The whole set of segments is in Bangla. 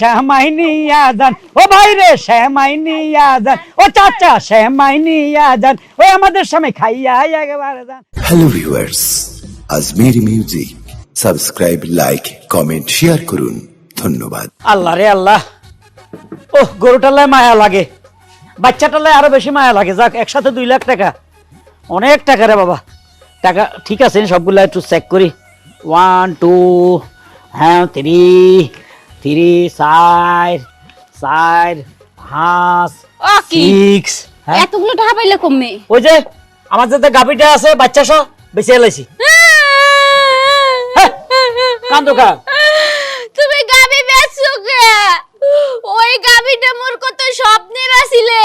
শ্যামাই নিয়া যান, ও ভাই রে শ্যামাই নিয়া যান, ও চাচা শ্যামাই নিয়া যান, ওই আমাদের সামনে খাইয়া একেবারে যান। Hello viewers, Ajmeri music subscribe, like, comment, share করুন। ধন্যবাদ। আল্লাহ রে আল্লাহ, ও গরুটালায় মায়া লাগে, বাচ্চাটালায় আরো বেশি মায়া লাগে। যাক, একসাথে 2 লাখ টাকা, অনেক টাকা রে বাবা। টাকা ঠিক আছে, সবগুলো একটু চেক করি। 1 2 হ্যাঁ 3 4 4 5 6। হ্যাঁ এতগুলো টাকা পাইলে কমে? ওই যে আমার যাতে গাভিটা আছে বাচ্চা সহ বেঁচে এলাইছি। কান্দো কা? তুমি গাবি বেচছো কে? ওই গাবিটা মোর কত স্বপ্নের আছিলে,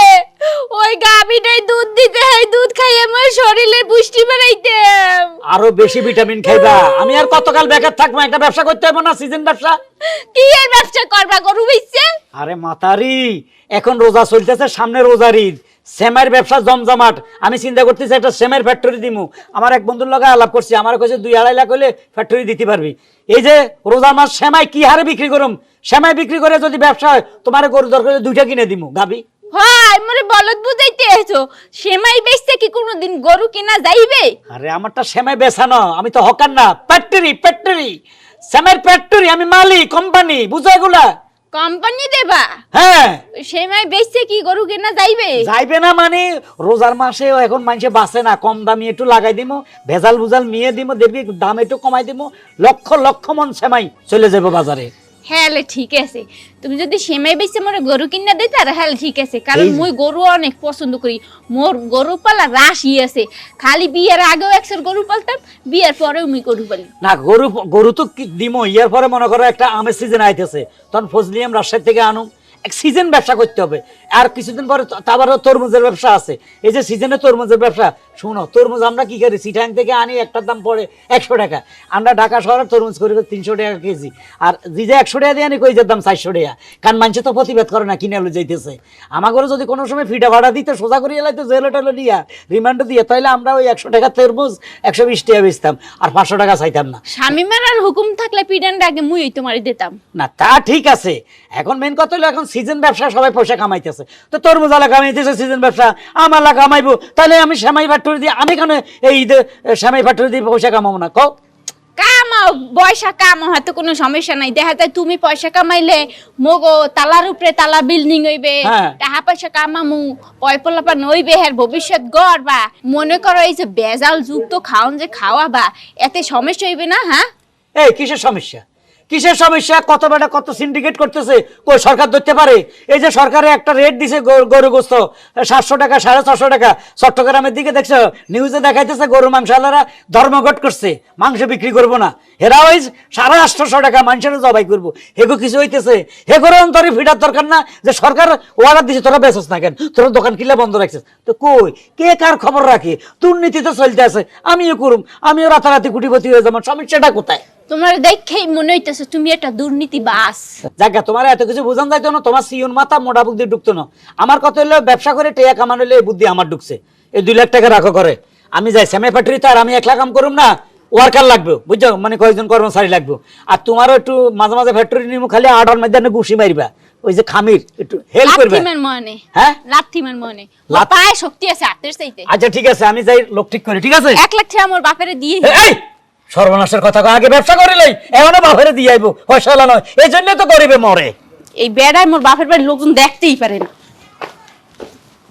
ওই গাবিটাই দুধ দিতে হয়, দুধ খাইয়ে মোর শরীরের পুষ্টি বাড়াইতাম। আরো বেশি ভিটামিন খাইবা। আমি আর কতকাল বেকার থাকবো? একটা ব্যবসা করতে হবে না, সিজন ব্যবসা। কি এর ব্যবসা করবা গরু বেচছে? আরে মাতারি, এখন রোজা চলতেছে, সামনে রোজার ঈদ, সেমাইয়ের ব্যবসা জমজমাট। আমি চিন্তা করতেছি একটা সেমাইয়ের ফ্যাক্টরি দিমু। আমার এক বন্ধুর লগে আলাপ করছি, আমার কাছে 2-2.5 লাখ হলে ফ্যাক্টরি দিতে পারবি। এই যে রোজার মাস সেমাই কি হারে বিক্রি করুম, সেমাই বিক্রি করে যদি ব্যবসা হয়, তোমার গরু দরকার 2টা কিনে দিমু গাবি। হয় মোরে বলদ বুঝাইতে এসো, সেমাই বেচতে কি কোনোদিন গরু কিনা যাইবে? আরে আমারটা সেমাই বেচানো, আমি তো হকার না, ফ্যাক্টরি সেমাইয়ের ফ্যাক্টরি, আমি মালিক, কোম্পানি, বুঝো এগুলা? কোম্পানি দেবা? হ্যাঁ। সেমাই বেচতে কি গরু কিনা যাইবে? যাইবে না মানে রোজার মাসে এখন মানুষে বাঁচে না, কম দামি একটু লাগাই দিমু, ভেজাল বুজাল মিয়ে দিমু, দেখবি দাম একটু কমাই দিমু, লক্ষ লক্ষ মন সেমাই চলে যাবো বাজারে। হ্যাঁ ঠিক আছে, তুমি যদি সেমাই বেচে মোরে গরু কিনা দিতে আর হ্যাঁ ঠিক আছে, কারণ মুই গরু অনেক পছন্দ করি। মোর গরু পালা রাশি আছে, খালি বিয়ের আগেও একশোর গরু পালতাম, বিয়ের পরেও মুই গরু পালি না। গরু তো দিমো, ইয়ার পরে মনে করো একটা আমের সিজন আইতেছে, তখন ফজলিয়াম রাজশাহী থেকে আনুম, এক সিজন ব্যবসা করতে হবে। আর কিছুদিন পরে আবারও তরমুজের ব্যবসা আছে, এই যে সিজনে তরমুজের ব্যবসা। শুনো, তরমুজ আমরা কি করি, চিটাং থেকে আনি, একটার দাম পড়ে 100 টাকা। আমরা ঢাকা শহরে তরমুজ করি 300 টাকা কেজি, আর যে 100 টাকা দিয়ে আনি কইজের দাম 400 টাকা। কারণ মানুষে তো প্রতিবাদ করে না, কিনে যাইতেছে। আমাকে যদি কোনো সময় ফিটা ভাড়া দিতে, সোজা করিয়ে লাইতো জেলে টেলে দিয়া, রিমান্ডে দিয়ে, তাহলে আমরা ওই 100 টাকা তরমুজ 120 টাকা বেচতাম, আর 500 টাকা চাইতাম না। স্বামী মারার হুকুম থাকলে পিডানটা আগে মুই তোমারে দিতাম না। তা ঠিক আছে, এখন মেন কথা হলো এখন সিজন ব্যবসা, সবাই পয়সা কামাইতেছে, তো তরমুজ আলা কামাইতেছে সিজন ব্যবসা, আমালা কামাইবো, তাহলে আমি সেমাই ফ্যাক্টরি দিয়ে, আমি কেন এই সেমাই ফ্যাক্টরি দিয়ে পয়সা কামাবো না? কও কামাও, পয়সা কামাও, হয়তো কোনো সমস্যা নাই। দেখা যায় তুমি পয়সা কামাইলে মগো তালার উপরে তালা বিল্ডিং হইবে, টাকা পয়সা কামামু, পয়পলাপা নইবে, হ্যাঁ ভবিষ্যৎ গড়বা। মনে করো এই যে বেজাল যুক্ত খাওন যে খাওয়াবা, এতে সমস্যা হইবে না? হ্যাঁ এই কিসের সমস্যা? কিসের সমস্যা? কত বেটা কত সিন্ডিকেট করতেছে, কই সরকার ধরতে পারে? এই যে সরকারে একটা রেট দিছে গরু গোস্ত 700 টাকা, 450 টাকা। চট্টগ্রামের দিকে দেখছো নিউজে দেখাইতেছে গরু মাংসওয়ালারা ধর্মঘট করছে, মাংস বিক্রি করবো না। এরা ওই 850 টাকা মানুষের জবাই করবো, হেগো কিছু হইতেছে? হেগোর অন্তরে ফিটার দরকার না যে সরকার অর্ডার দিছে, তোরা বেচস না কেন, তোরা দোকান কিলে বন্ধ রাখছিস? তো কই কে কার খবর রাখে? দুর্নীতি তো চলতে আছে, আমিও করুম, আমিও রাতারাতি কোটিপতি হয়ে যাবো, সমস্যাটা কোথায়? তোমার দেখেই মনে হইতেছে তুমি একটা দুর্নীতিবাজ। জায়গা তোমার এত কিছু বোঝান যাইতো না, তোমার সিউন মাথা মোটা বুদ্ধি ঢুকতো না। আমার কথা হলো ব্যবসা করে টেয়া কামানো হলে এই বুদ্ধি আমার ঢুকছে। এই 2 লাখ টাকা রাখো করে, আমি যাই সেমাই ফ্যাক্টরি, তো আর আমি 1 লাখ কাম করুম না, ওয়ার্কার লাগবে, বুঝছো, মানে কয়েকজন কর্মচারী লাগবে। আর তোমারও একটু মাঝে মাঝে ফ্যাক্টরি নিমু, খালি আড়ার মধ্যে ঘুষি মারিবা, ওই যে খামির একটু হেল্প করবে। হ্যাঁ লাথিমের মনে পায় শক্তি আছে আত্মের চাইতে। আচ্ছা ঠিক আছে, আমি যাই লোক ঠিক করি, ঠিক আছে? 1 লাখ টাকা আমার বাপেরে দিয়ে। সর্বনাশের কথা, আগে ব্যবসা করিলাই, এমনও বাপেরে দিয়ে আইবো, ফসলা নয়, এই জন্য তো গরিবে মরে। এই বেড়ায় মোর বাপের বাড়ির লোকজন দেখতেই পারে না।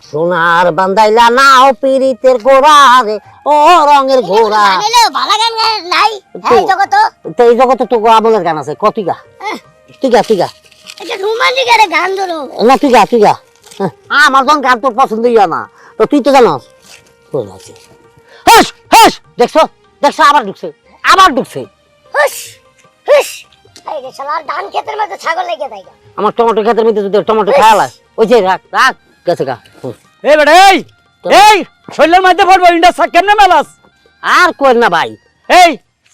সোনার বান্দাইলা নাও পিরিতের ঘোড়া রে, ও রঙের ঘোড়া। ভালো গান নাই এই জগত, তো এই জগতে তো আমলের গান আছে, কতিগা তুইগা এটা রোমান্টিক একটা গান ধরো না, তুইগা আমার যখন গান তোর পছন্দ ইয়া না, তো তুই তো জানোস। দেখছো আবার ঢুকছে। হুস হুস, এই রে শালা ধান ক্ষেতের মধ্যে ছাগল লেগে যায়। আমার টমেটো ক্ষেতের মধ্যে যদি টমেটো খাওয়ালা, ওই যে রাখ গেছে গা। এই বেটা এই শৈলের মধ্যে পড়বো, ইন্ডাস কেমনে মেলাস? আর কই না ভাই, এই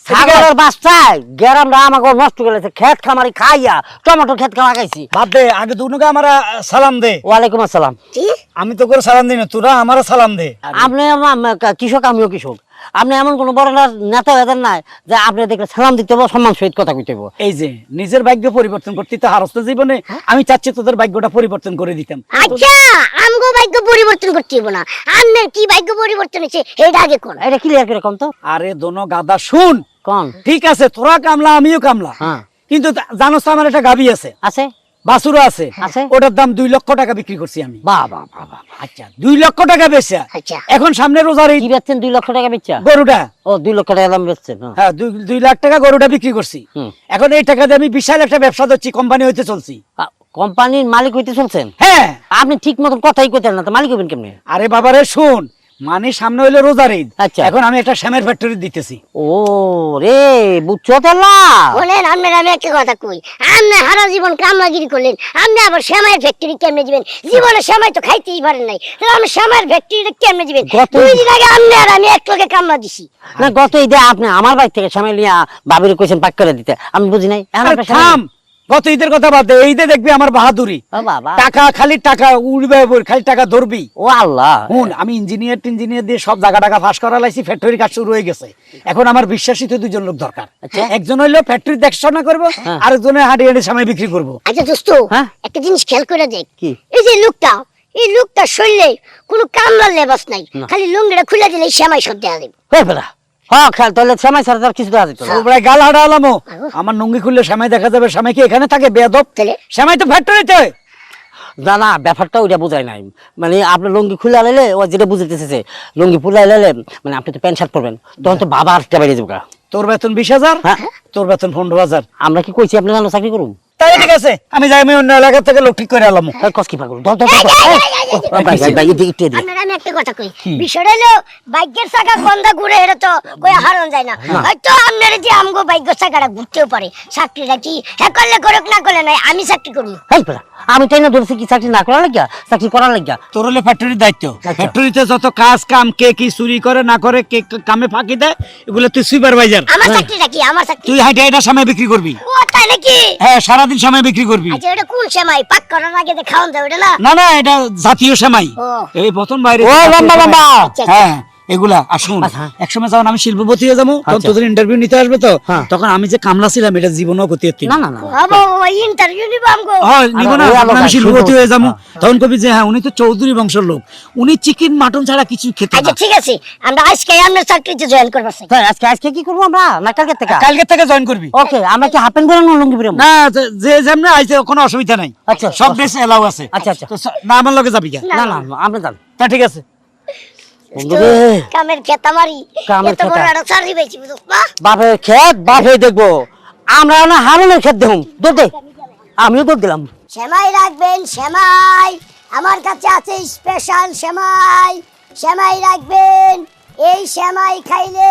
ছাগলের বাচ্চায় গ্রামটা আমাকে নষ্ট করেছে, ক্ষেত খামারি খাইয়া টমেটো ক্ষেত লাগাইছি। বাদ দে, আগে দুনুকে আমারা সালাম দে। ওয়ালাইকুম আসসালাম। আমি তো করে সালাম দিই না, তোরা আমারও সালাম দে। আপনি কৃষক, আমিও কৃষক। আপনি এমন কোন বড় নেতা হয়েছেন না যে আপনি দেখলে সালাম দিতে হবে, সম্মান সহিত কথা কইতে হবে। এই যে নিজের ভাগ্য পরিবর্তন করতে তো হারস্ত জীবনে, আমি চাচ্ছি তোদের ভাগ্যটা পরিবর্তন করে দিতাম। আচ্ছা আমগো ভাগ্য পরিবর্তন করতে হবে না, আপনার কি ভাগ্য পরিবর্তন হয়েছে এটা আগে কোন। এটা ক্লিয়ার করে কম তো। আরে দোনো গাদা শুন, কোন ঠিক আছে তোরা কামলা আমিও কামলা, হ্যাঁ। কিন্তু জানোস তো আমার একটা গাবি আছে, আছে বাছুরও আছে, আছে। ওটার দাম 2 লক্ষ টাকা বিক্রি করছি আমি। বাহ বাহ বাহ বাহ। আচ্ছা 2 লক্ষ টাকা বেচা, আচ্ছা। এখন সামনে রোজার ঈদ, কি বেচছেন 2 লক্ষ টাকা বেচা? গরুটা ও 2 লক্ষ টাকা দাম বেচছেন? হ্যাঁ 2 লাখ টাকা গরুটা বিক্রি করছি। হুম। এখন এই টাকা দিয়ে আমি বিশাল একটা ব্যবসা করছি, কোম্পানি হইতে চলছি। কোম্পানির মালিক হইতে চলছেন? হ্যাঁ। আপনি ঠিক মতন কথাই কইতেন না, তো মালিক হবেন কেমনে? আরে বাবারে শুন, মানে সামনে হইলো রোজার ঈদ, আচ্ছা। এখন আমি একটা শ্যামের ফ্যাক্টরি দিতেছি। ও রে, বুঝছো তো না? বলেন আপনার, আমি একটা কথা কই, আপনি সারা জীবন কামলাগিরি করলেন, আপনি আবার শ্যামাইয়ের ফ্যাক্টরি কেমনে দিবেন? জীবনে শ্যামাই তো খাইতেই পারেন নাই, তাহলে আপনি শ্যামাইয়ের ফ্যাক্টরিটা কেমনে দিবেন? গত- 2 দিন আগে আপনি আর আমি এক লগে কামলা দিছি। না, গত ঈদে আপনি আমার বাড়ি থেকে সামনে নিয়ে বাবির কইছেন পাক করে দিতে, আমি বুঝি নাই। এখন আরে আপনার থাম, গত ঈদের কথা বাদ দে, এই ঈদে দেখবি আমার বাহাদুরি। ও বাবা, টাকা খালি টাকা উড়বে, খালি টাকা ধরবি। ও আল্লাহ। হুন, আমি ইঞ্জিনিয়ার দিয়ে সব জায়গা টাকা ফাঁস করা লাইছি, ফ্যাক্টরি কাজ শুরু হয়ে গেছে। এখন আমার বিশ্বাসিত 2 জন লোক দরকার। আচ্ছা। একজন হইলো ফ্যাক্টরি দেখাশোনা করবো, হ্যাঁ। আরেকজনে হাঁটি হাঁটি সামনে বিক্রি করবো। আচ্ছা দোস্ত, হ্যাঁ? একটা জিনিস খেয়াল করে দেখ, কি? এই যে লোকটা, এই লোকটা শরীরে কোনো কামলার লেবাস নাই, না। খালি লুঙ্গিটা খুলে দিলে শ্যামাই সব দেয়া দেবে। হয়ে ফেলা। হ্যাঁ খেয়াল, তাহলে সময় ছাড়া তার কিছু দেখা যেত না। ওপরে গাল হাঁটা আলামো, আমার নঙ্গি খুললে সামাই দেখা যাবে। সামাই কি এখানে থাকে বেয়াদব? তাহলে? সামাই তো ফ্যাক্টরিতে। না না, ব্যাপারটা ওইটা বোঝায় নাই। মানে আপনি লুঙ্গি খুলে আলাইলে ও যেটা বুঝতেছে, লুঙ্গি খুলে আলাইলে মানে আপনি তো প্যান্ট শার্ট পরবেন, তখন তো বাবা আরেকটা বেরিয়ে যাবে। তোর বেতন 20,000, হ্যাঁ। তোর বেতন 15,000। আমরা কি কইছি আপনি জানো চাকরি করুন? তাই ঠিক আছে, আমি যাই, আমি অন্য এলাকা থেকে লোক ঠিক করে আলাম। কস কি পাগল, ধর ধর ধর। ভাই ভাই ভাই, এদিকে একটু এদিকে। আপনার আমি একটা কথা কই, বিষয়টা হলো ভাগ্যের চাকা গন্ধা ঘুরে, এটা তো কই হারান যায় না। হয়তো আপনার যে আমগো ভাগ্যের চাকাটা ঘুরতেও পারে, চাকরিটা কি হ্যাঁ করলে করুক, না করলে নাই, আমি চাকরি করবো। হেই ফেলা, আমি তাই না ধরছি কি চাকরি না করার লাগিয়া, চাকরি করার লাগিয়া। তোর হলো ফ্যাক্টরির দায়িত্ব। ফ্যাক্টরিতে যত কাজ কাম, কে কি চুরি করে না করে, কে কামে ফাঁকি দেয়, এগুলো তুই সুপারভাইজার। আমার চাকরিটা কি? আমার চাকরি তুই হাইটা হাইটা সময় বিক্রি করবি। ও তাই নাকি? হ্যাঁ, সারাদিন সময় বিক্রি করবি। আচ্ছা এটা কোন সেমাই? পাক করার আগে যে খাওয়ান যায় ওটা না? না না, এটা জাতীয় সেমাই। ও। এই প্রথম বাইরে ও লম্বা লম্বা। হ্যাঁ এগুলা। আসুন, আচ্ছা। একসময় যখন আমি শিল্পপতি হয়ে যাবো, তখন আচ্ছা। তোদের ইন্টারভিউ নিতে আসবে তো, হ্যাঁ। তখন আমি যে কামলা ছিলাম এটা জীবনও করতে পারতি না না না, বাবা ইন্টারভিউ নিব আমগো? হয় নিব না, আরে, ওই যখন আমি আলোকা, শিল্পপতি শিল্প। হয়ে যাবো, তখন কবি যে হ্যাঁ উনি তো চৌধুরী বংশের লোক, উনি চিকেন মাটন ছাড়া কিছু খেতে আচ্ছা না। ঠিক আছে, আমরা আজকে আপনার চাকরিতে জয়েন করবো। তাই আজকে আজকে কি করবো আমরা, না কালকে থেকে? কালকে থেকে জয়েন করবি। ওকে, আমরা কি হাফ প্যান্ট পরে না লুঙ্গি পরে? না, যে যেমন আইছে কোনো অসুবিধা নাই। আচ্ছা, সব ড্রেস এলাও আছে। আচ্ছা, আচ্ছা। তো না আমার লগে যাবি কেন? না না, আমরা যান। তা ঠিক আছে। বন্ধু রে, কামের খেতা মারি, কামের এত বড় খেতা। একটা চাকরি পেয়েছি বুঝছ না? বাপের ক্ষেত বাপে দেখবো, আমরা না হারুনের ক্ষেত দেখুন। দৌড় দে, আমিও দৌড় দিলাম। সেমাই রাখবেন, সেমাই আমার কাছে আছে স্পেশাল সেমাই, সেমাই রাখবেন। এই সেমাই খাইলে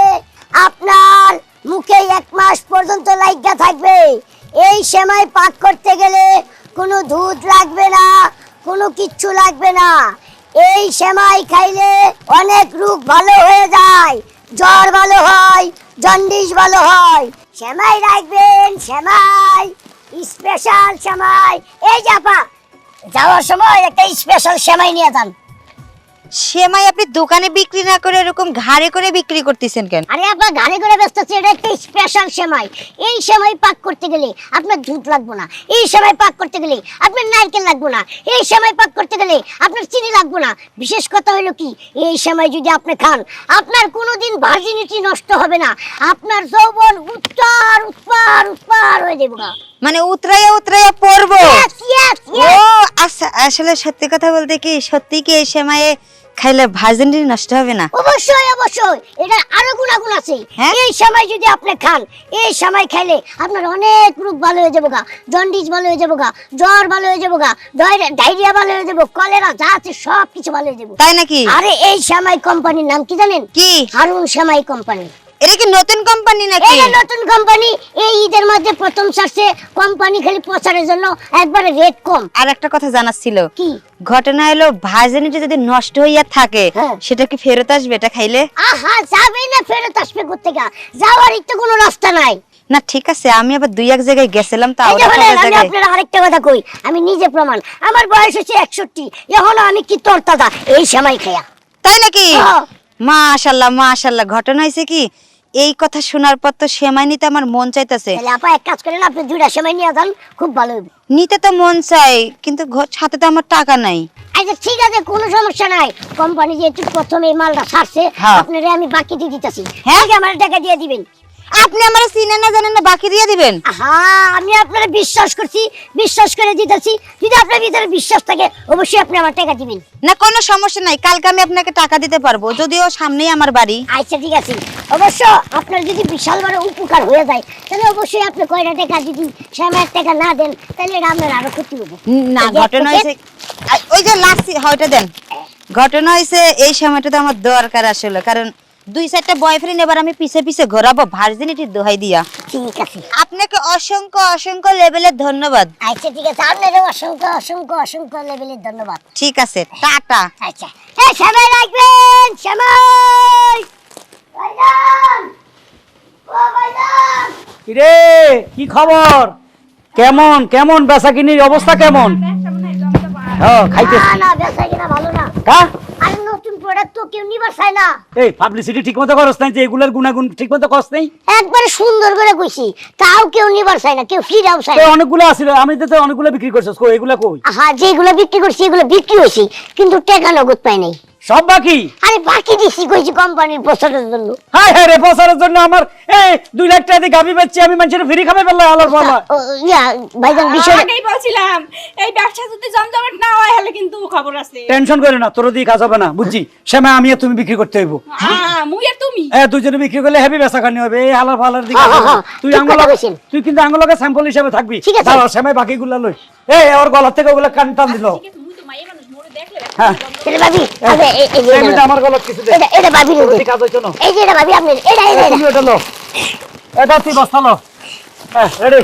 আপনার মুখে 1 মাস পর্যন্ত লাইগা থাকবে। এই সেমাই পাক করতে গেলে কোনো দুধ লাগবে না, কোনো কিচ্ছু লাগবে না। এই সেমাই খাইলে অনেক রোগ ভালো হয়ে যায়, জ্বর ভালো হয়, জন্ডিস ভালো হয়। সেমাই রাখবেন, সেমাই স্পেশাল সেমাই। এই জাপা যাওয়ার সময় একটা স্পেশাল সেমাই নিয়ে যান। সেমাই আপনি দোকানে বিক্রি না করে এরকম ঘাড়ে করে বিক্রি করতেছেন কেন? আরে আপনার গাড়ি করে ব্যস্ত আছে, এটা একটা স্পেশাল সেমাই। এই সেমাই পাক করতে গেলে আপনার দুধ লাগবে না, এই সেমাই পাক করতে গেলে আপনার নারকেল লাগবে না, এই সেমাই পাক করতে গেলে আপনার চিনি লাগবে না। বিশেষ কথা হলো কি, এই সেমাই যদি আপনি খান, আপনার কোনোদিন ভার্জিনিটি নষ্ট হবে না, আপনার যৌবন উত্তর উৎপার উৎপার হয়ে যাবে না। মানে উতরাইয়া উতরাইয়া পড়বো? Yes, yes, ও yes. আচ্ছা, আসলে সত্যি কথা বলতে কি, সত্যি কি এই সেমাইয়ে খাইলে ভার্জিনিটি নষ্ট হবে না? অবশ্যই অবশ্যই, এটা আরো গুণাগুণ আছে। হ্যাঁ? এই সময় যদি আপনি খান, এই সময় খাইলে আপনার অনেক রোগ ভালো হয়ে যাবো গা, জন্ডিস ভালো হয়ে যাবো গা, জ্বর ভালো হয়ে যাবো গা, ডায়রিয়া ভালো হয়ে যাবো, কলেরা যা আছে সব কিছু ভালো হয়ে যাবো। তাই নাকি? আরে এই সেমাই কোম্পানির নাম কি জানেন? কি? হারুন সেমাই কোম্পানি। এটা কি নতুন কোম্পানি নাকি? এই যে নতুন কোম্পানি, এই ঈদের মধ্যে প্রথম ছাড়ছে কোম্পানি, খালি প্রচারের জন্য একবারে রেট কম। আর একটা কথা জানার ছিল, কি? ঘটনা হলো ভার্জিনিটি যদি নষ্ট হইয়া থাকে হ্যাঁ। সেটা কি ফেরত আসবে এটা খাইলে? আহা, যাবে না, ফেরত আসবে কোত্থেকে? যাওয়ার তো কোনো রাস্তা নাই। না ঠিক আছে, আমি আবার 2-1 জায়গায় গেছিলাম, এই যে তাও বলেন, আমি আপনার আরেকটা কথা কই, আমি নিজে প্রমাণ। আমার বয়স হচ্ছে 61, এখনো আমি কি তরতাজা এই সেমাই খায়া। তাই নাকি? হ্যাঁ। মাশাল্লাহ মাশাল্লাহ, ঘটনা হয়েছে কি, এই কথা শোনার পর তো সেমাই নিতে আমার মন চাইতেছে। তাহলে আপা এক কাজ করেন, আপনি 2টা সেমাই নিয়ে যান, খুব ভালো হবে। নিতে তো মন চাই, কিন্তু হাতে তো আমার টাকা নাই। আচ্ছা ঠিক আছে, কোনো সমস্যা নাই। কোম্পানি যেহেতু প্রথমে এই মালটা ছাড়ছে, হ্যাঁ। আপনারে আমি বাকি দিয়ে দিতেছি। হ্যাঁ? আগে আমার টাকা দিয়ে দিবেন। আপনি আমার চিনেন না জানেন না, বাকি দিয়ে দিবেন? হ্যাঁ, আমি আপনারা বিশ্বাস করছি, বিশ্বাস করে দিতেছি। যদি আপনার ভিতরে বিশ্বাস থাকে, অবশ্যই আপনি আমার টাকা দিবেন। না কোনো সমস্যা নাই, কালকে আমি আপনাকে টাকা দিতে পারবো, যদিও সামনেই আমার বাড়ি। আচ্ছা ঠিক আছে। অবশ্য আপনার যদি বিশাল বড় উপকার হয়ে যায়, তাহলে অবশ্যই আপনি কয়টা টাকা যদি সেমাইয়ের টাকা না দেন, তাহলে এটা আপনার আরো ক্ষতি হবে। না এই যে ঘটনা হয়েছে, ওই যে লাস্ট হয়টা দেন। ঘটনা হয়েছে এই সময়টা তো আমার দরকার আসলে, কারণ 2-4টা বয়ফ্রেন্ড এবার আমি পিছে পিছে ঘোরাবো ভার্জিনিটির দোহাই দিয়া। ঠিক আছে। আপনাকে অসংখ্য অসংখ্য লেভেলের ধন্যবাদ। আচ্ছা ঠিক আছে, আপনারও অসংখ্য অসংখ্য অসংখ্য লেভেলের ধন্যবাদ। ঠিক আছে, টাটা। আচ্ছা, এই সেমাই রাখবেন, সেমাই। ভাইজান, ও ভাইজান। কিরে কি খবর? কেমন কেমন বেচাকিনির অবস্থা কেমন? হ্যাঁ খাইতেছি। না বেচা কিনা ভালো না। কা আর নতুন প্রোডাক্ট তো কেউ নিবার চায় না। এই পাবলিসিটি ঠিকমতো করছ নাই, যে এগুলার গুণাগুণ ঠিকমতো করছ নাই। একবারে সুন্দর করে কইছি, তাও কেউ নিবার চায় না, কেউ ফিরাও চায় তো না। অনেকগুলো আছিল, আমি তো অনেকগুলো বিক্রি করছস, কই এগুলা কই? হ্যাঁ, যেগুলো বিক্রি করছি এগুলো বিক্রি হয়েছি, কিন্তু টাকা নগদ পাই নাই। সব বাকি? আরে বাকি দিছি কইছি কোম্পানির প্রচারের জন্য। হায় হায় রে, প্রচারের জন্য আমার এই 2 লাখ টাকা দিয়ে গাবি বেচছি, আমি মানুষের ফ্রি খাবে বললাম আলার বাবা। ও, ইয়া ভাইজান, বিষয় আগেই বলছিলাম এই ব্যবসা যদি জমজমাট না হয় হলে কিন্তু খবর আছে। টেনশন করে না, তোর দিয়ে কাজ হবে না, বুঝছি। শ্যামা আমি আর তুমি বিক্রি করতে হইব। হ্যাঁ মুই আর তুমি দুজনে বিক্রি করলে হেভি বেচা খানি হবে। এই হালার ফালার দিকে হ্যাঁ, হ্যাঁ, তুই ঠিক আঙ্গুল কথা কইছেন। তুই কিন্তু আঙ্গুলকে স্যাম্পল হিসেবে থাকবি। ঠিক আছে। দাঁড়া, শ্যামাই বাকিগুলা লই। এই ওর গলা থেকে ওগুলা কান টান দিল। মুই তো মাইয়া মানুষ মোরে দেখলে হ্যাঁ, এটা ভাবি, আরে এই যে শ্যামিটা আমার গলা কিছু দে। এটা ভাবি তোর রে। দিয়ে কাজ হইতো না। এই যে এটা ভাবি আপনি, এটা তুমি ওটা লো, এটা তুই বস্তা লো। হ্যাঁ রেডি।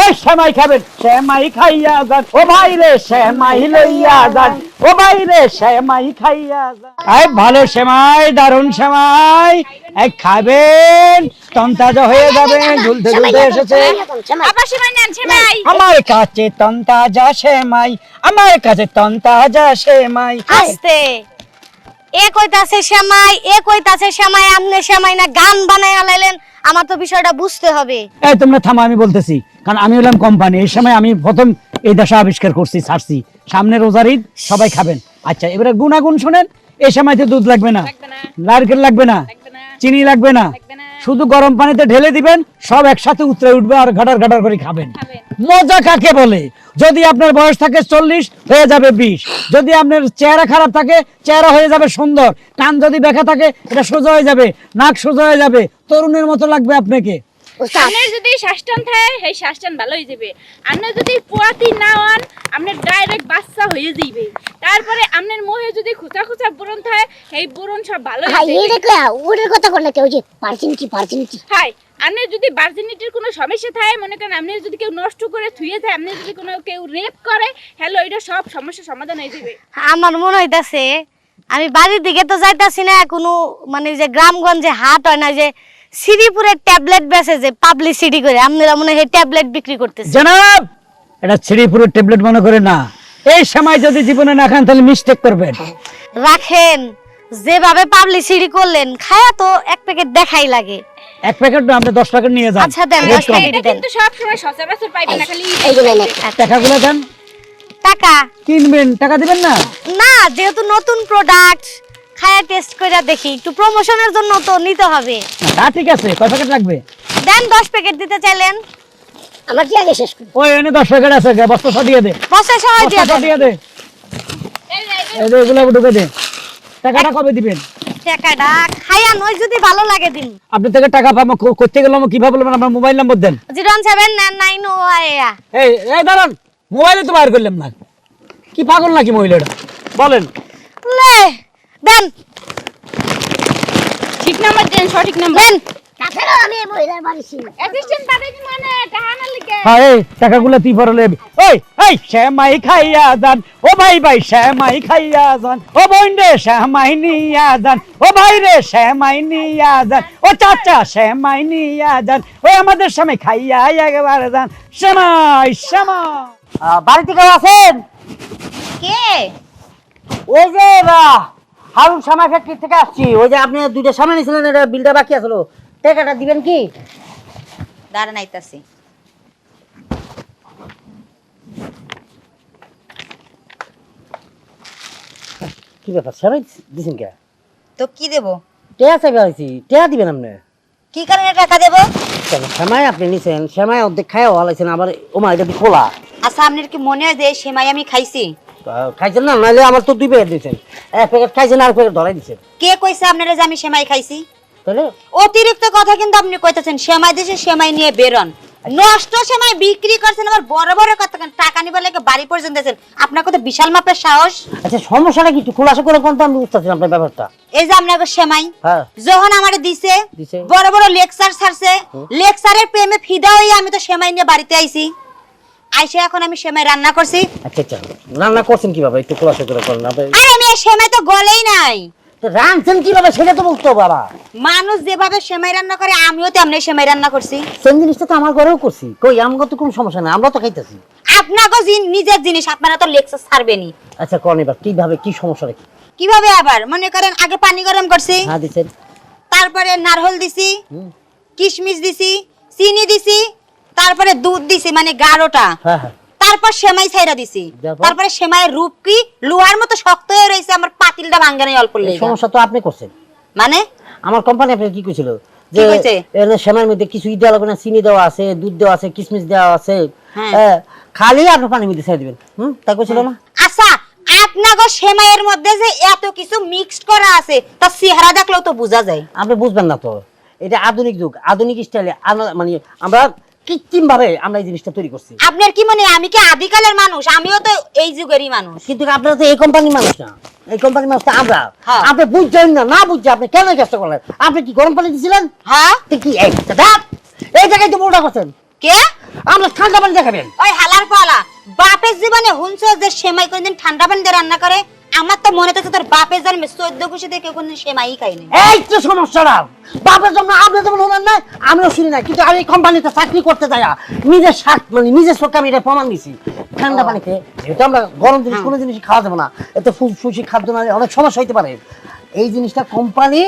ওই শ্যামাই খাবেন, শ্যামাই খাইয়া যান ও ভাই রে, শ্যামাই লইয়া যান ও ভাই রে, শ্যামাই খাইয়া যান। এই ভালো শ্যামাই, দারুণ শ্যামাই, এই খাবেন, তন্তাজা হয়ে যাবে। ঝুলতে ঝুলতে এসেছে আবার সেমাই নেন সেমাই। আমার কাছে তন্তাজা শ্যামাই, আমার কাছে তন্তাজা শ্যামাই। আস্তে এ কইতাছে সেমাই, এ কইতাছে সেমাই, আমনে সেমাই না গান বানায় আলাইলেন, আমার তো বিষয়টা বুঝতে হবে। এই তোমরা থামো, আমি বলতেছি, কারণ আমি হলাম কোম্পানি। এই সময় আমি প্রথম এই দশা আবিষ্কার করছি, ছাড়ছি। সামনে রোজার ঈদ, সবাই খাবেন। আচ্ছা এবারে গুণাগুণ শোনেন। এই সময়তে দুধ লাগবে না, নারকেল লাগবে না, চিনি লাগবে না, শুধু গরম পানিতে ঢেলে দিবেন, সব একসাথে উতরে উঠবে আর ঘাটার ঘাটার করে খাবেন। মজা কাকে বলে? যদি আপনার বয়স থাকে 40 হয়ে যাবে 20, যদি আপনার চেহারা খারাপ থাকে চেহারা হয়ে যাবে সুন্দর, কান যদি বেঁকা থাকে এটা সোজা হয়ে যাবে, নাক সোজা হয়ে যাবে, তরুণের মতো লাগবে আপনাকে। আপনার যদি শ্বাসটান থাকে সেই শ্বাসটান ভালো হয়ে যাবে। আপনি যদি পোয়াতি না হন আপনার ডাইরেক্ট বাচ্চা হয়ে যাবে। তারপরে আপনার মুখে যদি খুচা খুচা ব্রণ থাকে এই ব্রণ সব ভালো হয়ে ভাই যাবে। এটা কই ওটার কথা করলে কেউ যে পারচিনটি হাই আপনার যদি ভার্জিনিটির কোনো সমস্যা থাকে, মনে করেন আপনি যদি কেউ নষ্ট করে থুয়ে যায়, আপনি যদি কোনো কেউ রেপ করে, হ্যালো এটা সব সমস্যা সমাধান হয়ে যাবে। আমার মনে হইতাছে আমি বাড়ির দিকে তো যাইতাছি না, কোনো মানে যে গ্রামগঞ্জে হাট হয় না, যে শ্রীপুরের ট্যাবলেট বেচে যে পাবলিসিটি করে, আপনারা মনে হয় ট্যাবলেট বিক্রি করতেছে। জনাব, এটা শ্রীপুরের ট্যাবলেট মনে করে না। এই সময় যদি জীবনে না খান তাহলে মিস্টেক করবেন। রাখেন, যেভাবে পাবলিসিটি করলেন, খায়া তো এক প্যাকেট দেখাই লাগে। এক প্যাকেট না, আপনি 10 প্যাকেট নিয়ে যান। আচ্ছা দেন, রেট 10 কম। প্যাকেট এটা দেন। কিন্তু সব সময় সচরাচর পাইবেন না, খালি এই যে নেন। টাকাগুলো দেন, টাকা কিনবেন, টাকা দিবেন না। না, যেহেতু নতুন প্রোডাক্ট, খায়া টেস্ট করে দেখি, একটু প্রমোশনের জন্য তো নিতে হবে। তা ঠিক আছে, কয় প্যাকেট লাগবে? দেন 10 প্যাকেট দিতে চাইলেন, আমার কি আগে শেষ করি। ওই এনে 10 প্যাকেট আছে, বস্তা সাজিয়ে দে, বসে সবাই দিয়ে বস্তা দেন। সাজিয়ে দে, এই যে এগুলো ঢুকে দে। টাকাটা কবে দিবেন? টাকাটা খায়া নয়, যদি ভালো লাগে দিন। আপনি থেকে টাকা পাবো করতে গেলাম, কিভাবে বলবেন? আমার মোবাইল নাম্বার দেন। 01799 এই এই দাঁড়ান, মোবাইলে তো বাইর করলাম না। কি পাগল নাকি মহিলাটা? বলেন। লে দেন ঠিক নাম্বার দেন, সঠিক নাম্বার দেন। তাছাড়াও আমি এই মহিলার বাড়ি ছিল। অ্যাসিস্ট্যান্ট পাঠাইছি মানে টাকা না লিখে। হ্যাঁ, এই টাকাগুলো তুই পরে লেবি। ওই এই শ্যামাই খাইয়া যান ও ভাই, ভাই শ্যামাই খাইয়া যান ও বোন রে, শ্যামাই নিয়া যান ও ভাই রে, শ্যামাই নিয়া যান ও চাচা, শ্যামাই নিয়া যান ওই আমাদের শ্যামাই খাইয়া একেবারে যান। শ্যামাই শ্যামাই। বাড়িতে কেউ আছেন? কে? ওই যে হারুন সামাই ফ্যাক্টরি থেকে আসছি। ওই যে আপনি দুইটা সামনে নিয়েছিলেন, এটা বিলটা বাকি আসলো, টাকাটা দিবেন কি? দাঁড়ান আইতাছি। কি ব্যাপার, সামাই দিছেন কে? তো কি দেব? টেয়া চাইবে হয়েছি, টেয়া দিবেন আপনি? কি কারণে টাকা দেব? সেমাই আপনি নিছেন, সেমাই অর্ধেক খাইও হালাইছেন, আবার ওমা এটা কি খোলা? আচ্ছা আপনার কি মনে হয় যে এই সেমাই আমি খাইছি? খাইছেন না? নাহলে আমার তো 2 প্যাকেট দিয়েছেন, 1 প্যাকেট খাইছেন আর 1 প্যাকেট ধরাই দিচ্ছেন। কে কইছে আপনারা যে আমি সেমাই খাইছি? তাহলে অতিরিক্ত কথা কিন্তু আপনি কইতেছেন। সেমাই দেশে সেমাই নিয়ে বেরোন, নষ্ট সেমাই বিক্রি করছেন, আবার বড় বড় কথা টাকা নিবার লাগে বাড়ি পর্যন্ত দিয়েছেন। আপনার কত বিশাল মাপের সাহস! আচ্ছা সমস্যাটা কি একটু খোলাসা করে কোন, তো আমি বুঝতেছি আপনার ব্যাপারটা। এই যে আপনার সেমাই হ্যাঁ যখন আমারে দিছে দিছে। বড় বড় লেকচার ছাড়ছে, লেকচারের প্রেমে ফিদা হয়ে আমি তো সেমাই নিয়ে বাড়িতে আইছি। আইসে এখন আমি সেমাই রান্না করছি। আচ্ছা আচ্ছা, রান্না করছেন কিভাবে একটু খোলাসা করে করেন আপনি? আরে আমি এই সেমাই তো গলেই নাই। তো রাঁধছেন কিভাবে সেটা তো বলতে হবে বাবা। মানুষ যেভাবে সেমাই রান্না করে আমিও তেমনি সেমাই রান্না করছি। সেম জিনিসটা তো আমার ঘরেও করছি, কই আমার তো কোনো সমস্যা নাই, আমরা তো খাইতেছি। আপনাকে নিজের জিনিস আপনারা তো লেকচার ছাড়বেনই। আচ্ছা কোন এবার কিভাবে, কি সমস্যা কি? কিভাবে আবার মনে করেন, আগে পানি গরম করছি, হ্যাঁ দিছেন। তারপরে নারকেল দিছি, কিশমিশ দিছি, চিনি দিছি, তারপরে দুধ দিছি মানে গাঢ়টা, হ্যাঁ হ্যাঁ তারপর সেমাই ছাইরা দিছি। তারপর? তারপরে সেমাইয়ের রূপ কি লোহার মতো শক্ত হয়ে রয়েছে, আমার পাতিলটা ভাঙে নাই অল্প এই লেগে। সমস্যা তো আপনি করছেন। মানে আমার কোম্পানি আপনাকে কি কইছিল কি কইছে? এর সেমাইয়ের মধ্যে কিছু দেওয়া লাগবে না, চিনি দেওয়া আছে, দুধ দেওয়া আছে, কিশমিশ দেওয়া আছে, হ্যাঁ। হ্যাঁ, খালি আপনি পানির মধ্যে ছেড়ে দিবেন। তাই কইছিল না? আচ্ছা আপনাকে সেমাইয়ের মধ্যে যে এত কিছু মিক্সড করা আছে তার চেহারা দেখলেও তো বোঝা যায়। আপনি বুঝবেন না তো, এটা আধুনিক যুগ, আধুনিক স্টাইলে মানে আমরা কৃত্রিম ভাবে আমরা এই জিনিসটা তৈরি করছি। আপনার কি মনে হয় আমি কি আদিকালের মানুষ? আমিও তো এই যুগেরই মানুষ। কিন্তু আপনারা তো এই কোম্পানির মানুষ না, এই কোম্পানির মানুষ তো আমরা। হ্যাঁ। আপনি বুঝছেন না, না বুঝছে আপনি কেন এই কাজটা করলেন? আপনি কি গরম পানি দিয়েছিলেন? হ্যাঁ তো কি এই দাদা, এই জায়গায় তো মোটা করছেন, কে? আমরা ঠান্ডা পানি দেখাবেন। ওই হালার পালা বাপের জীবনে হুনছো যে সেমাই কোনদিন ঠান্ডা পানি দিয়ে রান্না করে? আমার তো মনে হচ্ছে তোর বাপের জন্মে 14 কুশি থেকে কোনদিন সেমাই খাইনি। এই তো সমস্যাটা, বাপের জন্য আপনি যেমন হলেন না, আমিও শুনি না, কিন্তু আমি এই কোম্পানিতে চাকরি করতে যাই নিজের স্বার্থ মানে নিজের চোখে আমি এটা প্রমাণ দিছি। ঠান্ডা পানিতে যেহেতু আমরা গরম জিনিস কোনো জিনিস খাওয়া যাবে না, এতে ফুসফুসি খাদ্য না অনেক সমস্যা হইতে পারে। এই জিনিসটা কোম্পানি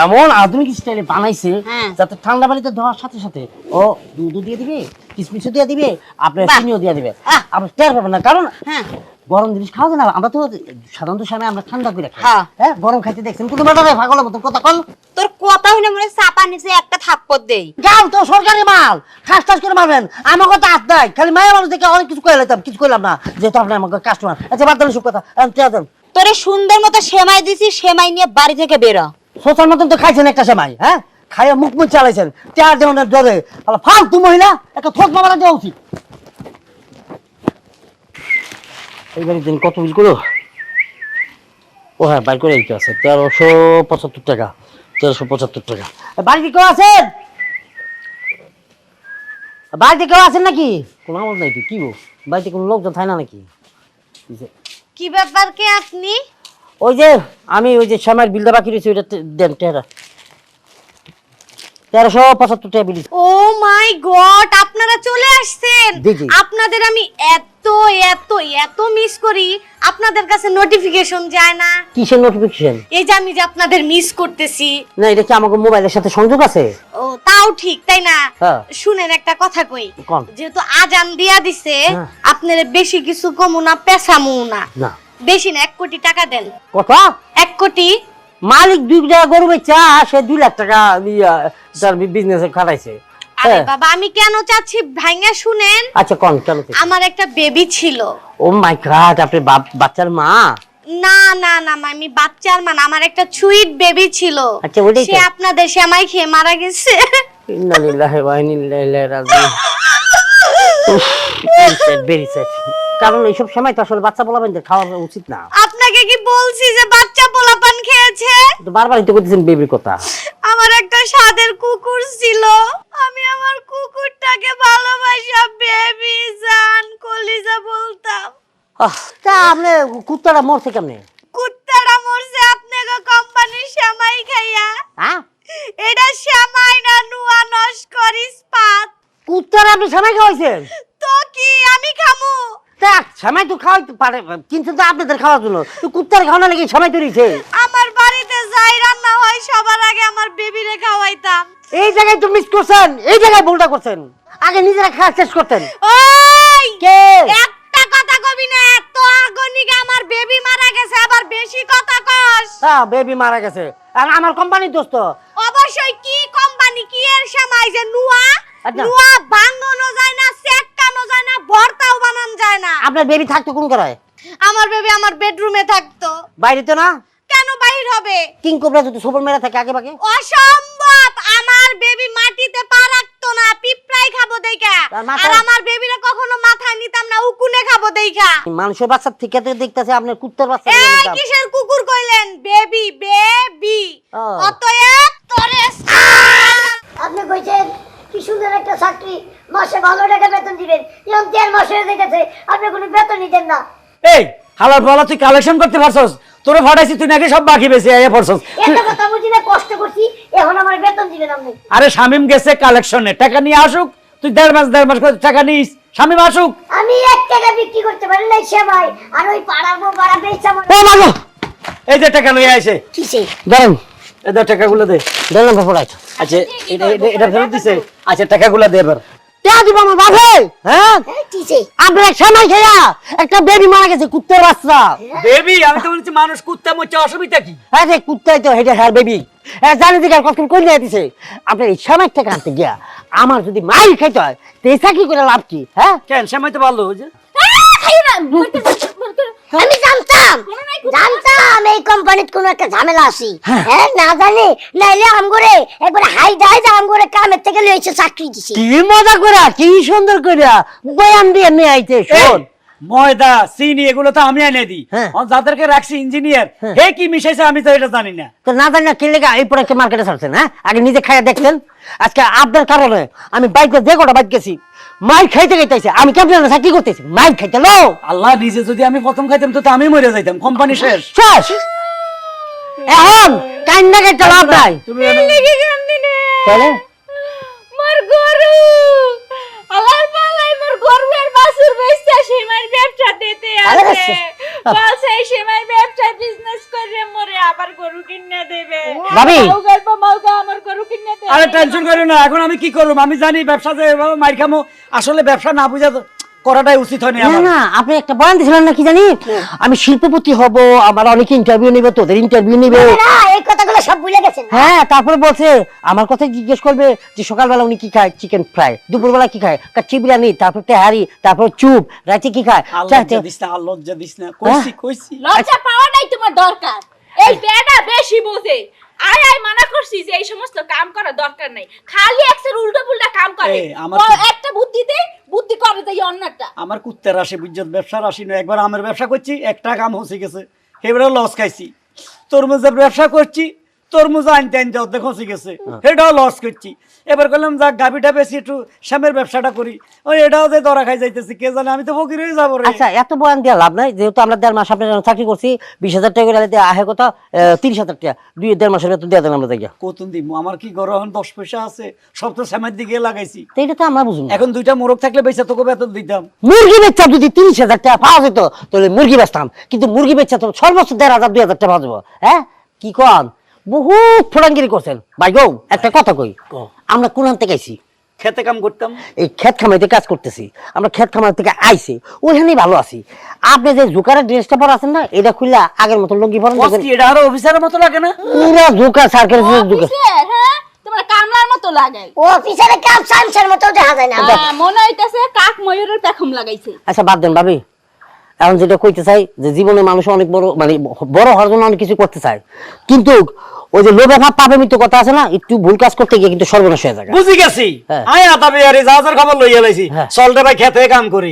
এমন আধুনিক স্টাইলে বানাইছে যাতে ঠান্ডা পানিতে ধোয়ার সাথে সাথে ও দুধ দিয়ে দিবে, কিশমিশও দিয়ে দিবে, আপনার চিনিও দিয়ে দিবে, আপনি টের পাবেন না। কারণ গরম জিনিস খাওয়া যায় না, আমরা তো সাধারণত সময় আমরা ঠান্ডা করে খাই। হ্যাঁ গরম খাইতে দেখছেন কোনো ব্যাপার নাই, পাগলের মতো কথা কল। তোর কথা হইলে মনে চাপা নিচে একটা থাপ্পড় দেই। গাও তো সরকারি মাল, ঠাস ঠাস করে মারবেন, আমার কথা হাত দেয়, খালি মায়ের মানুষ দেখে অনেক কিছু করে লাইতাম, কিছু করলাম না, যেহেতু আপনি আমার কাস্টমার। আচ্ছা বাদ দিলেন সব কথা, দেন। তোরে সুন্দর মতো সেমাই দিছি, সেমাই নিয়ে বাড়ি থেকে বেরো। সোচার মতন তো খাইছেন একটা সময়, হ্যাঁ খাইয়া মুখ মুখ চালাইছেন, চার দেওয়ার ডরে ফালতু মহিলা, একটা থোক মারা দেওয়া উচিত। এইবারের দিন কত বিল করো? ও হ্যাঁ বাইর করে দিতে আছে 1375 টাকা, 1375 টাকা। বাড়িতে কেউ আছেন? বাড়িতে কেউ আছেন নাকি? কোনো আওয়াজ নাই তো, কি গো বাড়িতে কোনো লোকজন থাকে না নাকি? কি ব্যাপার, কে আপনি? ওই যে আমি ওই যে সময়ের বিলটা বাকি রয়েছে ওইটা দেন, 1375 টাকা বিল। ও মাই গড, আপনারা চলে আসছেন। দেখি। আপনাদের আমি এত এত এত মিস করি, আপনাদের কাছে নোটিফিকেশন যায় না। কিসের নোটিফিকেশন? এই যে আমি যে আপনাদের মিস করতেছি। না এটা কি আমাকে মোবাইলের সাথে সংযোগ আছে? ও তাও ঠিক, তাই না? হ্যাঁ। শুনেন একটা কথা কই। কোন? যেহেতু আজান দিয়া দিছে, হ্যাঁ। আপনারা বেশি কিছু কমু না, পেছামু না। না বেশি না, 1 কোটি টাকা দেন। কত? 1 কোটি। মালিক 2 টাকা গরু বেচা, সে 2 লাখ টাকা তার বিজনেসে খাটাইছে। আরে বাবা, আমি কেন চাচ্ছি ভাইঙ্গা শুনেন। আচ্ছা কোন কেন? আমার একটা বেবি ছিল। ও মাই গড, আপনি বাচ্চার মা? না না না মা, আমি বাচ্চার মা না, আমার একটা সুইট বেবি ছিল। আচ্ছা, ওটাই সে তো। আপনাদের সেমাই খেয়ে মারা গেছে। ইন্না লিল্লাহি ওয়া ইন্না ইলাইহি রাজিউন। Very sad. কারণ এইসব সময় তো আসলে বাচ্চা পোলাপানদের খাওয়া উচিত না। আপনাকে কি বলছি যে বাচ্চা পোলাপান খেয়েছে? তো বারবারই তো করতেছেন বেবির কথা। আমার একটা স্বাদের কুকুর ছিল, আমি আমার কুকুরটাকে ভালোবাসা বেবি জান কলিজা বলতাম। তা আপনি কুত্তাটা মরছে কেমনে? কুত্তাটা মরছে আপনাকে কোম্পানির সেমাই খাইয়া। হ্যাঁ এটা সেমাই না, নুয়া নস্কর ইস্পাত। কুত্তারা আপনি সময় খাওয়াইছেন? তো কি আমি খামু? তা সময় তো খাওয়াইতে পারে, কিন্তু তো আপনাদের খাওয়ার জন্য তো কুত্তার খাওয়ানো নাকি সময় তৈরিছে। আমার ওই সবার আগে আমার বেবিরে খাওয়াইতাম। এই জায়গায় তো মিস করছেন, এই জায়গায় ভুলটা করছেন। আগে নিজেরা খাওয়া শেষ করতেন। ওই কে? একটা কথা কবি না, এত আগনিকে আমার বেবি মারা গেছে আবার বেশি কথা কস। হ্যাঁ, বেবি মারা গেছে আর আমার কোম্পানির দোস্ত। অবশ্যই কি কোম্পানি কি এর সময় যে নুয়া আচ্ছা। নুয়া ভাঙানো যায় না, সেকানো যায় না, ভর্তাও বানানো যায় না। আপনার বেবি থাকতো কোন করায়? আমার বেবি আমার বেডরুমে থাকতো। বাইরে তো না? কেন বাইর হবে? কিং কোবরা যদি সবল মেরা থাকে আগে ভাগে। অসম্ভব, আমার বেবি মাটিতে পা রাখতো না, পিঁপড়াই খাবো দেইখা। তার মাথায়- আর আমার বেবিরা কখনো মাথায় নিতাম না, উকুনে খাবো দেইখা। মানুষের বাচ্চা থেকে তো দেখতেছে আপনার কুত্তার বাচ্চা। এই কিসের কুকুর কইলেন? Baby baby. ও। অতএব তোরে আপনি কইছেন কি সুন্দর একটা চাকরি, মাসে ভালো টাকা বেতন দিবেন, এরকম 1.5 মাস হয়ে গেছে আপনি কোনো বেতনই দেন না। এই হালার বলা তুই কালেকশন করতে পারছস? তোরে ফাটাইছি তুই নাকি সব বাকি বেশি আইয়া পড়ছস। একটা কথা বুঝি না, কষ্ট করছি, এখন আমার বেতন দিবেন আপনি। আরে শামিম গেছে কালেকশনে, টাকা নিয়ে আসুক। তুই দেড় মাস করে টাকা নিস, শামিম আসুক। আমি 1 টাকা বিক্রি করতে পারি না সেমাই, আর ওই পাড়ার বউ পাড়া বেচা মনে। ও মাগো, এই যে টাকা লইয়া আইছে, কিসে? ধরেন, এই দে টাকাগুলো দে। ধরেন ফোড়াই। আচ্ছা এটা ফেরত দিছে। আচ্ছা টাকাগুলো দে এবার। কে দিব আমার বাপে? হ্যাঁ, হ্যাঁ, কিসে? আপনি এক সময় খেয়া একটা বেবি মারা গেছে, কুত্তার বাচ্চা। বেবি, আমি তো বলছি মানুষ কুত্তা মরছে, অসুবিধা কি? হ্যাঁ রে, কুত্তাই তো হেডে হ্যাঁ বেবি। হ্যাঁ, জানি দিকে আর কখন কই নিয়ে দিছে। আপনার এই সময় টাকা আনতে গিয়া আমার যদি মাইল খাইতে হয় তো এই চাকরি করে লাভ কি? হ্যাঁ, কেন সময় তো ভালো হয়েছে। আমি জানতাম এই কোম্পানিত কোনো একটা ঝামেলা আছে। হ্যাঁ, না জানি নাইলে আমগরে একবার হাই দাই যা আমগরে কামের থেকে লইছে চাকরি দিছে। কি মজা করা, কি সুন্দর করিয়া বয়ান দিয়ে নিয়ে আইতে। শোন, ময়দা চিনি এগুলো তো আমি এনে দিই। হ্যাঁ। যাদেরকে রাখছি ইঞ্জিনিয়ার, হে কি মিশাইছে আমি তো এটা জানি না। তো না জানি না কি লেগে এই প্রোডাক্ট মার্কেটে ছাড়ছেন? হ্যাঁ, আগে নিজে খাইয়া দেখছেন? আজকে আপনার কারণে আমি বাইকে যে কটা বাইক গেছি, মাইল খাইতে খাইতেছে। আমি কেমন চাকরি করতেছি, মাইল খাইতে লো। আল্লাহ, নিজে যদি আমি প্রথম খাইতাম তো আমি মরে যাইতাম, কোম্পানি শেষ। শেষ। এখন কান্না কাইতে লাভ নাই। তুমি তাহলে মোর গরু আলার পালাই মোর গরুর বাছুর বেচতে সেমাই ব্যবসা দিতে আরে আছে। বাচ্চা। বলছে সেমাই ব্যবসা বিজনেস করে মরে আবার গরু কিনে দেবে। ভাবি। মাউগা আমার গরু কিনে দেবে। আরে টেনশন করো না, এখন আমি কি করব? আমি জানি ব্যবসা যে এভাবে মার খামো, আসলে ব্যবসা না বুঝা করাটাই উচিত হয়নি না আমার। না, আপনি একটা বয়ান দিয়েছিলেন না কি জানি, আমি শিল্পপতি হব, আমার অনেক ইন্টারভিউ নিবে, তোদের ইন্টারভিউ নিবে। না, এই কথাগুলো সব ভুলে গেছেন। হ্যাঁ, তারপরে বলছে আমার কথা জিজ্ঞেস করবে যে সকালবেলা উনি কি খায়, চিকেন ফ্রাই, দুপুরবেলা কি খায়, কাচ্চি বিরিয়ানি, তারপর তেহারি, তারপর চুপ, রাতে কি খায়। লজ্জা দিস না, আর লজ্জা দিস না, কইছি। লজ্জা পাওয়াটাই তোমার দরকার। এই বেটা বেশি বোঝে। আয় আয় মানা করছি যে এই সমস্ত কাম করা দরকার নাই, খালি একসের উল্টো পুল্টা কাম করে। এই, আমার ও তো- একটা বুদ্ধি দে, বুদ্ধি করে দেই অন্যটা। আমার কুত্তের আসে বুঝছত, ব্যবসার আসি না। একবার আমের ব্যবসা করছি, একটা কাম হসে গেছে, এবারে লস খাইছি। তরমুজের ব্যবসা করছি, তরমুজ আনতে আনতে অর্ধেক হসে গেছে, সেটাও লস করছি। এবার করলাম যাক গাভিটা বেশি একটু শ্যামের ব্যবসাটা করি, ওই এটাও যে ধরা খাই যাইতেছি, কে জানে আমি তো ফকির হয়ে যাবো রে। আচ্ছা, এত বয়ান দিয়ে লাভ নাই, যেহেতু আমরা 1.5 মাস আপনার জন্য চাকরি করছি, 20,000 টাকা করে আহে কথা 30,000 টাকা, 2.5 মাসের বেতন দিয়ে দেন আমরা দেখি। কতুন দিব, আমার কি গরম 10 পয়সা আছে, সব তো শ্যামের দিকে লাগাইছি। তো এটা তো আমরা বুঝুন। এখন 2টা মোরগ থাকলে বেচা তোকে বেতন দিতাম। মুরগি বেচা যদি 30,000 টাকা পাওয়া যেত তাহলে মুরগি বেচতাম, কিন্তু মুরগি বেচা তো সর্বোচ্চ 1,500 2,000 টাকা পাওয়া যাবো। হ্যাঁ, কি কন, বহুত ফোড়াঙ্গিরি করছেন ভাই গো। একটা কথা কই, আমরা কোন থেকে আইছি? খেতে কাম করতাম। এই ক্ষেত খামাইতে কাজ করতেছি আমরা, ক্ষেত খামার থেকে আইছি, ওইখানেই ভালো আছি। আপনি যে জুকারের ড্রেসটা পরে আছেন না, এটা খুললা আগের মতো লুঙ্গি পরেন, বস কি এটা আরো অফিসারের মতো লাগে না? পুরা জুকার সার্কেল জুকার। অফিসের, হ্যাঁ তোমার কামলার মতো লাগে। ও অফিসারে কাম সামসের মতো দেখা যায় না। মনে হইতাছে কাক ময়ূরের পেখম লাগাইছে। আচ্ছা বাদ দেন ভাবি, এখন যেটা কইতে চাই যে জীবনে মানুষ অনেক বড়, মানে বড় হওয়ার জন্য অনেক কিছু করতে চায়, কিন্তু ওই যে লোভে ভাব পাপে মৃত্যু কথা আছে না, একটু ভুল কাজ করতে গিয়ে কিন্তু সর্বনাশ হয়ে যায়। বুঝি গেছি। হ্যাঁ। আয় আতা বিয়ারি যাওয়ার খবর লইয়া লাইছি। হ্যাঁ। চলতে ভাই খেতে কাম করি।